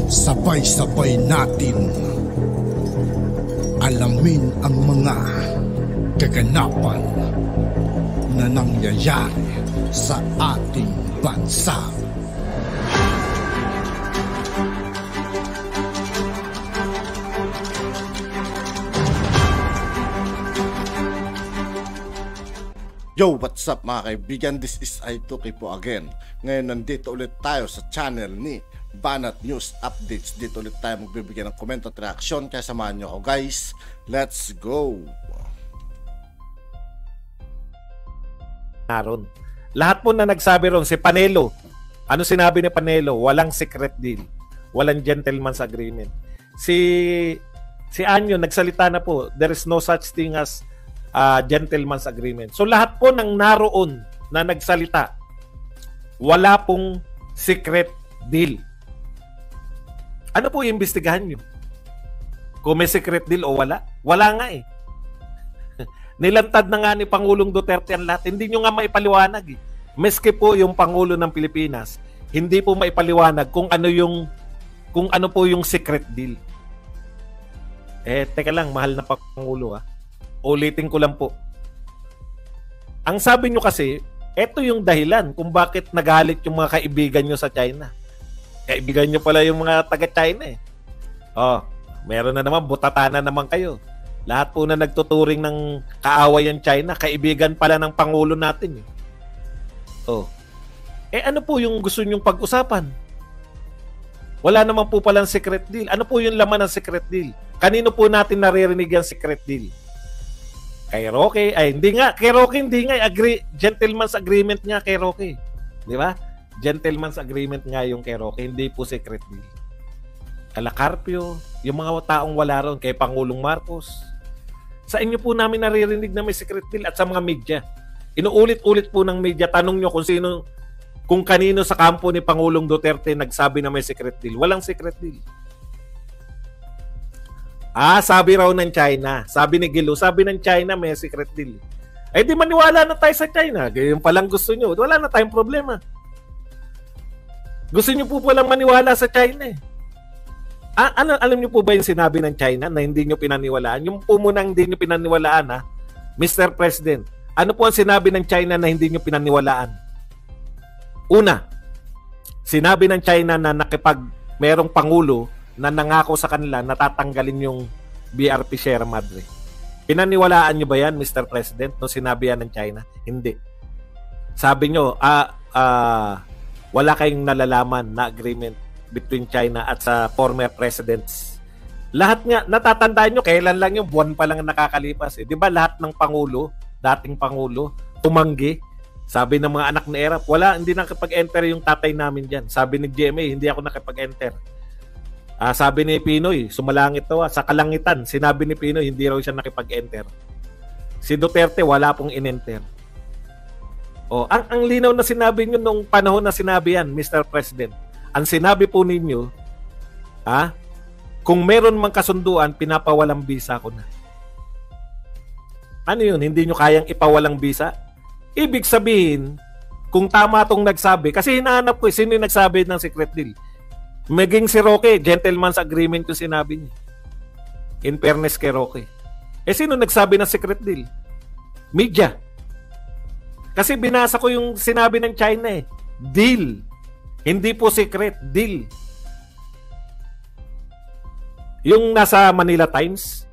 Sabay-sabay natin alamin ang mga kaganapan na nangyayari sa ating bansa. Yo, what's up mga kaibigan? This is I2K po again. Ngayon nandito ulit tayo sa channel ni Banat News Updates. Dito ulit tayo magbibigay ng komento at reaksyon. Kaya samahan nyo ako guys. Let's go! Naroon. Lahat po na nagsabi ron, si Panelo. Ano sinabi ni Panelo? Walang secret deal. Walang gentleman's agreement. Si Anyo nagsalita na po, there is no such thing as gentleman's agreement. So lahat po ng naroon na nagsalita, wala pong secret deal. Ano po iimbestigahan nyo? Kung may secret deal o wala? Wala nga eh. Nilantad na nga ni Pangulong Duterte ang lahat. Hindi nyo nga maipaliwanag eh. Meski po yung Pangulo ng Pilipinas, hindi po maipaliwanag kung ano po yung secret deal. Teka lang, mahal na Pangulo ah. Ulitin ko lang po. Ang sabi nyo kasi, eto yung dahilan kung bakit nagalit yung mga kaibigan nyo sa China. Kaibigan nyo pala yung mga taga-China eh. Meron na naman, butata na naman kayo. Lahat po na nagtuturing ng kaaway ang China, kaibigan pala ng Pangulo natin eh. Ano po yung gusto nyong pag-usapan? Wala naman po palang secret deal. Ano po yung laman ng secret deal? Kanino po natin naririnig yung secret deal? Kay Roque, hindi nga, kay Roque hindi nga, gentleman's agreement nga kay Roque. Di ba? Gentleman's agreement nga yung kay Roque, hindi po secret deal. Kala Carpio, yung mga taong wala ron, kay Pangulong Marcos. Sa inyo po namin naririnig na may secret deal at sa mga media. Inuulit-ulit po ng media, tanong nyo kung kanino sa kampo ni Pangulong Duterte nagsabi na may secret deal. Walang secret deal. Sabi raw ng China. Sabi ni Gilo, sabi ng China may secret deal. Di maniwala na tayo sa China. Ganyan palang gusto nyo. Wala na tayong problema. Gusto nyo po palang maniwala sa China eh. Alam nyo po ba yung sinabi ng China na hindi nyo pinaniwalaan? Yung po munang hindi nyo pinaniwalaan Mr. President. Ano po ang sinabi ng China na hindi nyo pinaniwalaan? Una, sinabi ng China na merong Pangulo na nangako sa kanila natatanggalin yung BRP Sierra Madre. Pinaniwalaan nyo ba yan, Mr. President, nung sinabi yan ng China? Hindi. Sabi nyo, wala kayong nalalaman na agreement between China at sa former presidents. Lahat nga, natatandaan nyo, kailan lang yung buwan pa lang nakakalipas. Di ba lahat ng Pangulo, dating Pangulo, tumanggi? Sabi ng mga anak ni Erap, hindi nakapag-enter yung tatay namin dyan. Sabi ni GMA, hindi ako nakapag-enter. Sabi ni Pinoy, sumalangit daw sa kalangitan. Sinabi ni Pinoy, hindi raw siya nakipag-enter. Si Duterte, wala pong in-enter. Ang linaw na sinabi nyo nung panahon na sinabi yan, Mr. President. Ang sinabi po ninyo, kung meron mang kasunduan, pinapawalang bisa ko na. Ano yun? Hindi nyo kayang ipawalang bisa? Ibig sabihin, kung tama tong nagsabi, kasi hinahanap ko, sino yung nagsabi ng secret deal? Maging si Roque, gentleman's agreement yung sinabi niya. In fairness kay Roque. Sino nagsabi ng secret deal? Media. Kasi binasa ko yung sinabi ng China eh. Deal. Hindi po secret, deal. Yung nasa Manila Times,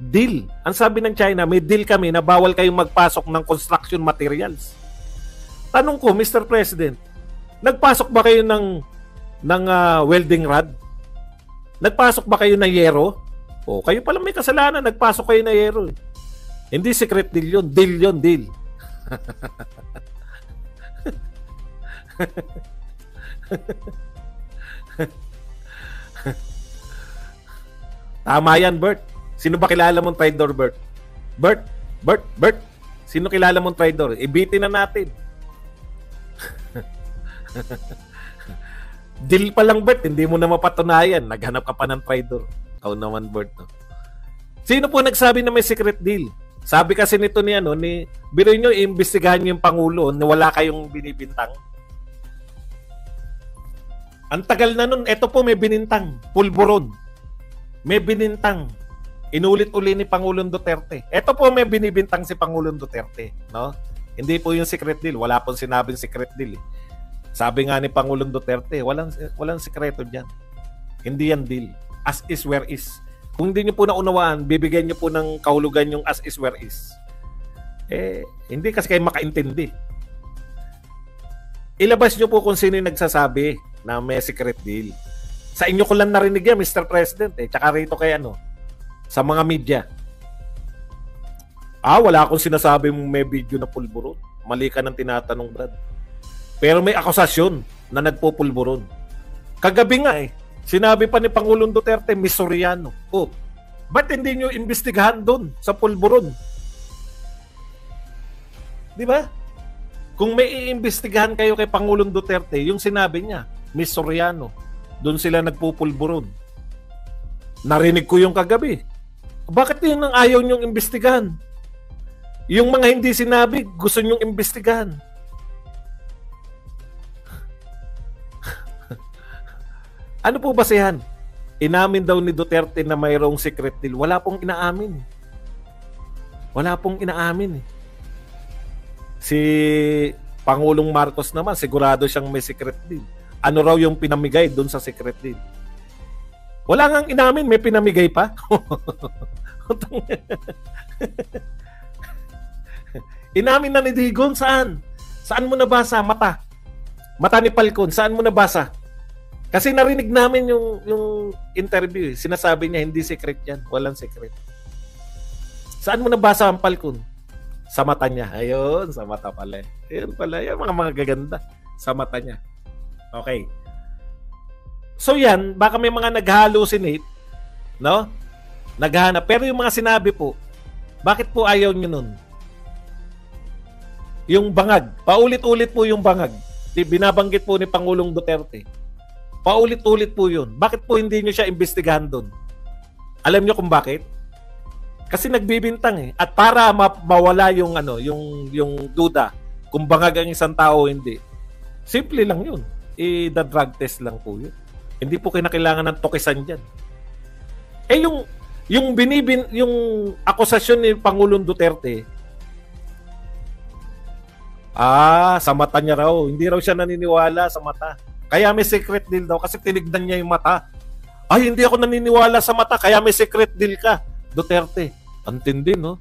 deal. Ang sabi ng China, may deal kami na bawal kayong magpasok ng construction materials. Tanong ko, Mr. President, nagpasok ba kayo ng welding rod? Nagpasok ba kayo ng yero? Kayo pala may kasalanan, nagpasok kayo ng yero. Hindi secret deal yun. Deal yun, deal. Tama yan, Bert. Sino ba kilala mong traidor, Bert? Bert. Sino kilala mong traidor? Ibitin na natin. Deal pa lang, Bert. Hindi mo na mapatunayan. Naghanap ka pa ng traidor. Ikaw naman, Bert. Sino po nagsabi na may secret deal? Sabi kasi nito ni biro nyo, iimbestigahan nyo yung Pangulo na wala kayong binibintang. Ang tagal na nun, eto po may binintang, pulburon. May binintang. Inulit-uli ni Pangulong Duterte. Eto po may binibintang si Pangulong Duterte, no? Hindi po yung secret deal. Wala pong sinabing secret deal. Sabi nga ni Pangulong Duterte, walang sekreto diyan. Hindi yan deal. As is where is. Kung hindi niyo po naunawaan, bibigyan niyo po ng kahulugan yung as is where is. Hindi kasi kayo makaintindi. Ilabas niyo po kung sino yung nagsasabi na may secret deal. Sa inyo ko lang narinig yan, Mr. President. Tsaka rito kay sa mga media. Wala akong sinasabi mong may video na pulburon. Mali ka ng tinatanong, Brad. Pero may akusasyon na nagpupulburon. Kagabi nga sinabi pa ni Pangulong Duterte, Miss Soriano. Ba't hindi nyo imbestigahan doon sa pulburon? Di ba? Kung may iimbestigahan kayo kay Pangulong Duterte, yung sinabi niya, Miss Soriano, doon sila nagpupulburon. Narinig ko yung kagabi. Bakit yun ang ayaw nyong imbestigahan? Yung mga hindi sinabi, gusto nyong imbestigahan. Ano po basehan? Inamin daw ni Duterte na mayroong secret deal. Wala pong inaamin. Wala pong inaamin. Si Pangulong Marcos naman, sigurado siyang may secret deal. Ano raw yung pinamigay doon sa secret deal? Wala ngang inamin, may pinamigay pa. Inamin na ni Digon, saan? Saan mo nabasa? Mata ni Falcon, saan mo nabasa? Kasi narinig namin yung interview. Sinasabi niya, hindi secret yan. Walang secret. Saan mo nabasa ang Falcon? Sa mata niya. Ayun, sa mata pala. Ayun pala, yung mga gaganda. Sa mata niya. Okay. So yan, baka may mga nag-hallucinate, no? Naghahanap. Pero yung mga sinabi po, bakit po ayaw nyo nun? Yung bangag. Paulit-ulit po yung bangag. Binabanggit po ni Pangulong Duterte. Paulit-ulit po yun. Bakit po hindi nyo siya imbestigahan doon? Alam nyo kung bakit? Kasi nagbibintang At para mawala yung yung duda kung bangag ang isang tao o hindi. Simple lang yun. I-drug test lang po yun. Hindi po kinakailangan ng tokisan diyan. Yung akusasyon ni Pangulong Duterte, sa mata niya raw. Hindi raw siya naniniwala sa mata. Kaya may secret deal daw kasi tinignan niya yung mata. Hindi ako naniniwala sa mata kaya may secret deal ka, Duterte. Antindi, no?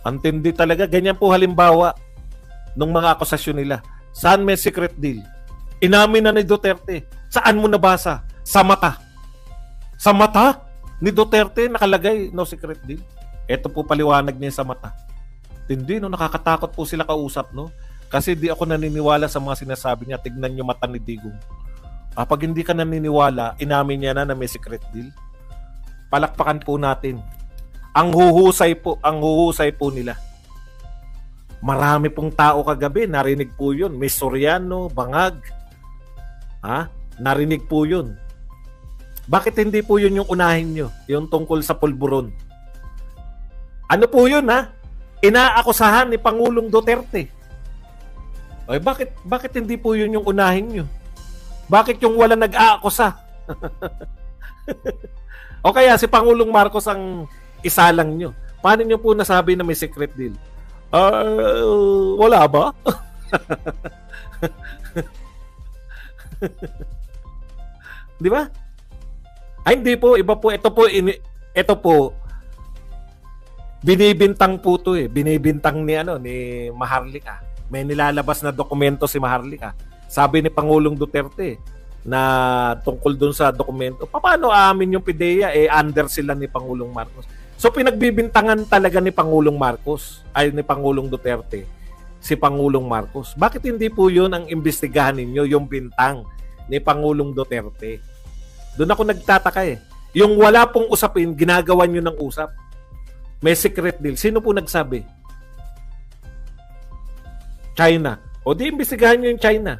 Antindi talaga. Ganyan po halimbawa ng mga akusasyon nila. Saan may secret deal? Inamin na ni Duterte. Saan mo nabasa? Sa mata. Sa mata ni Duterte nakalagay no secret deal. Ito po paliwanag niya sa mata. Tindi, no? Nakakatakot po sila kausap, no? Kasi di ako naniniwala sa mga sinasabi niya. Tignan niyo mata ni Digong. Pag hindi ka naniniwala, inamin niya na may secret deal. Palakpakan po natin. Ang huhusay po nila. Marami pong tao kagabi, narinig po yun. Miss Soriano, bangag. Narinig po yun. Bakit hindi po yun yung unahin nyo? Yung tungkol sa pulburon. Ano po yun, Inaakusahan ni Pangulong Duterte. Bakit hindi po yun yung unahin nyo? Bakit yung wala nag-aakusa? O kaya si Pangulong Marcos ang isalang nyo. Paano nyo po nasabi na may secret deal? Wala ba? Di ba? Hindi po. Iba po. Ito po. Binibintang po to Binibintang ni Maharlika. May nilalabas na dokumento si Maharlika. Sabi ni Pangulong Duterte na tungkol dun sa dokumento, paano aamin yung PIDEA? Under sila ni Pangulong Marcos. So pinagbibintangan talaga ni Pangulong Marcos, ni Pangulong Duterte, si Pangulong Marcos. Bakit hindi po yun ang imbestigahan ninyo, yung bintang ni Pangulong Duterte? Doon ako nagtataka Yung wala pong usapin, ginagawa nyo ng usap. May secret deal. Sino po nagsabi? China. O di imbestigahan nyo yung China.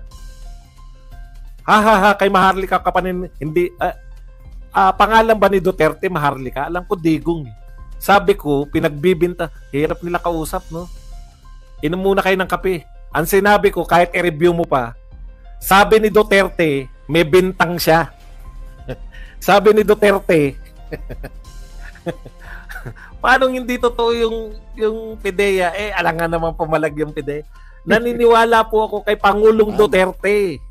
Kay Maharlika ka pa hindi. Pangalan ba ni Duterte Maharlika? Alam ko Digong. Sabi ko, pinagbibinta. Hirap nila kausap, no? Inom muna kayo ng kape. Ang sinabi ko, kahit i-review mo pa, sabi ni Duterte may bintang siya. Sabi ni Duterte, paano hindi totoo yung PIDEA? Alangan naman pumalag yung PIDEA. Naniniwala po ako kay Pangulong Duterte.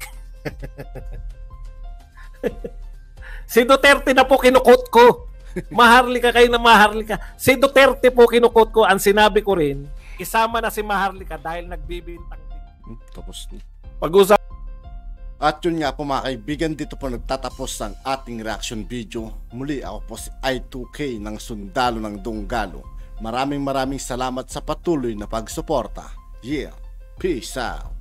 Si Duterte na po kinukot ko. Maharlika kayo na Maharlika. Si Duterte po kinukot ko. Ang sinabi ko rin, isama na si Maharlika dahil nagbibintang din. Tapos na. Pag-usap. At yun nga po mga kaibigan, dito po nagtatapos ang ating reaction video. Muli ako po si I2K ng Sundalo ng Dunggalo. Maraming salamat sa patuloy na pagsuporta. Yeah, peace out.